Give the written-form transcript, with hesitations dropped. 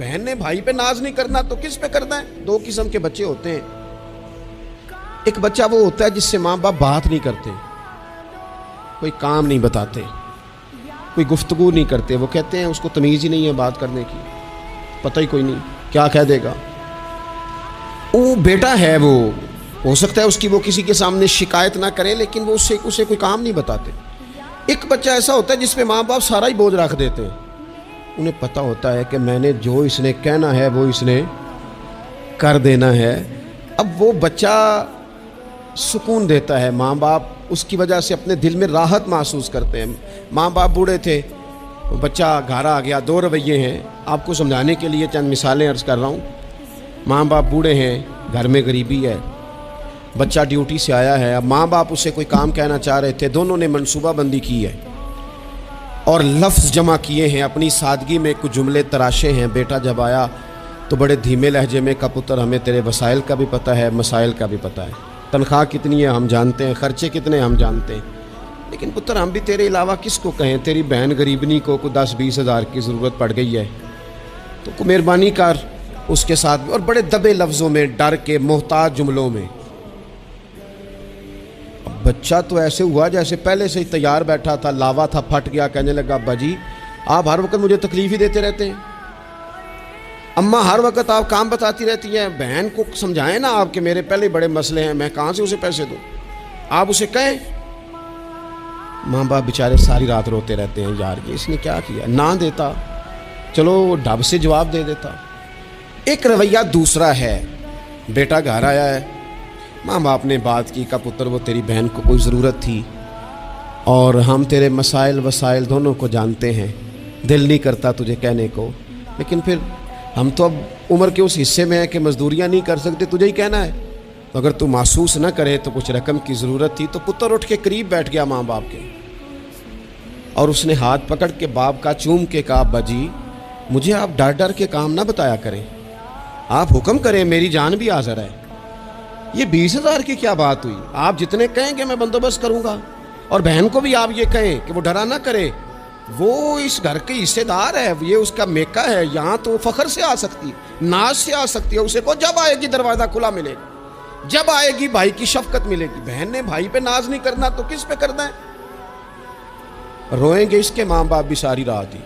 بہن نے بھائی پہ ناز نہیں کرنا تو کس پہ کرنا ہے؟ دو قسم کے بچے ہوتے ہیں. ایک بچہ وہ ہوتا ہے جس سے ماں باپ بات نہیں کرتے, کوئی کام نہیں بتاتے, کوئی گفتگو نہیں کرتے. وہ کہتے ہیں اس کو تمیز ہی نہیں ہے بات کرنے کی, پتہ ہی کوئی نہیں کیا کہہ دے گا. وہ بیٹا ہے, وہ ہو سکتا ہے اس کی وہ کسی کے سامنے شکایت نہ کرے, لیکن وہ اسے کوئی کام نہیں بتاتے. ایک بچہ ایسا ہوتا ہے جس پہ ماں باپ سارا ہی بوجھ رکھ دیتے ہیں. انہیں پتہ ہوتا ہے کہ میں نے جو اس نے کہنا ہے وہ اس نے کر دینا ہے. اب وہ بچہ سکون دیتا ہے, ماں باپ اس کی وجہ سے اپنے دل میں راحت محسوس کرتے ہیں. ماں باپ بوڑھے تھے, بچہ گھر آ گیا. دو رویے ہیں, آپ کو سمجھانے کے لیے چند مثالیں عرض کر رہا ہوں. ماں باپ بوڑھے ہیں, گھر میں غریبی ہے, بچہ ڈیوٹی سے آیا ہے. اب ماں باپ اسے کوئی کام کہنا چاہ رہے تھے, دونوں نے منصوبہ بندی کی ہے اور لفظ جمع کیے ہیں, اپنی سادگی میں کچھ جملے تراشے ہیں. بیٹا جب آیا تو بڑے دھیمے لہجے میں کہا, پتر ہمیں تیرے وسائل کا بھی پتہ ہے, مسائل کا بھی پتہ ہے, تنخواہ کتنی ہے ہم جانتے ہیں, خرچے کتنے ہم جانتے ہیں, لیکن پتر ہم بھی تیرے علاوہ کس کو کہیں؟ تیری بہن غریبنی کو 10-20 ہزار کی ضرورت پڑ گئی ہے تو کو مہربانی کر اس کے ساتھ. اور بڑے دبے لفظوں میں, ڈر کے, محتاج جملوں میں. بچہ تو ایسے ہوا جیسے پہلے سے ہی تیار بیٹھا تھا, لاوا تھا, پھٹ گیا. کہنے لگا, ابا جی آپ ہر وقت مجھے تکلیف ہی دیتے رہتے ہیں, اماں ہر وقت آپ کام بتاتی رہتی ہیں, بہن کو سمجھائیں نا آپ کہ میرے پہلے بڑے مسئلے ہیں, میں کہاں سے اسے پیسے دوں, آپ اسے کہیں. ماں باپ بیچارے ساری رات روتے رہتے ہیں, یار یہ اس نے کیا کیا. نہ دیتا, چلو ڈب سے جواب دے دیتا. ایک رویہ دوسرا ہے, بیٹا گھر آیا ہے, ماں باپ نے بات کی, کا پتر وہ تیری بہن کو کوئی ضرورت تھی اور ہم تیرے مسائل وسائل دونوں کو جانتے ہیں, دل نہیں کرتا تجھے کہنے کو, لیکن پھر ہم تو اب عمر کے اس حصے میں ہیں کہ مزدوریاں نہیں کر سکتے, تجھے ہی کہنا ہے. اگر تو محسوس نہ کرے تو کچھ رقم کی ضرورت تھی. تو پتر اٹھ کے قریب بیٹھ گیا ماں باپ کے, اور اس نے ہاتھ پکڑ کے باپ کا چوم کے کہا, ابا جی مجھے آپ ڈر ڈر کے کام نہ بتایا کریں, آپ حکم کریں, میری جان بھی حاضر ہے. یہ 20 ہزار کی کیا بات ہوئی؟ آپ جتنے کہیں گے میں بندوبست کروں گا. اور بہن کو بھی آپ یہ کہیں کہ وہ ڈرا نہ کرے, وہ اس گھر کے حصے دار ہے, یہ اس کا میکا ہے, یہاں تو فخر سے آ سکتی ہے, ناز سے آ سکتی ہے. اسے کو جب آئے گی دروازہ کھلا ملے گا, جب آئے گی بھائی کی شفقت ملے گی. بہن نے بھائی پہ ناز نہیں کرنا تو کس پہ کرنا ہے؟ روئیں گے اس کے ماں باپ بھی ساری رات ہی.